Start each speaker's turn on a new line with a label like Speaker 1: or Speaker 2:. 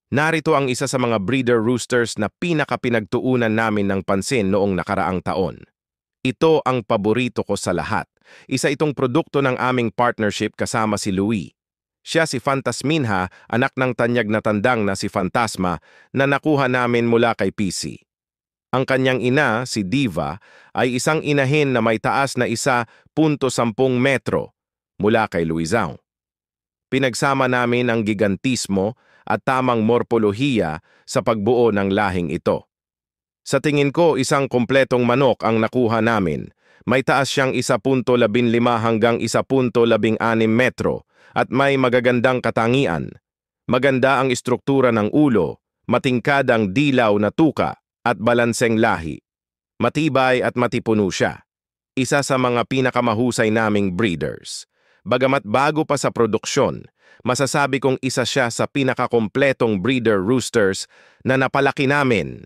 Speaker 1: Narito ang isa sa mga breeder roosters na pinakapinagtuunan namin ng pansin noong nakaraang taon. Ito ang paborito ko sa lahat. Isa itong produkto ng aming partnership kasama si Louie. Siya si Fantasminha, anak ng tanyag na tandang na si Fantasma na nakuha namin mula kay PC. Ang kanyang ina, si Diva, ay isang inahin na may taas na 1.10 metro mula kay Luizao. Pinagsama namin ang gigantismo at tamang morpolohiya sa pagbuo ng lahing ito. Sa tingin ko, isang kumpletong manok ang nakuha namin. May taas siyang 1.15 hanggang 1.16 metro at may magagandang katangian. Maganda ang istruktura ng ulo, matingkad ang dilaw na tuka at balanseng lahi. Matibay at matipuno siya. Isa sa mga pinakamahusay naming breeders. Bagamat bago pa sa produksyon, masasabi kong isa siya sa pinakakompletong breeder roosters na napalaki namin.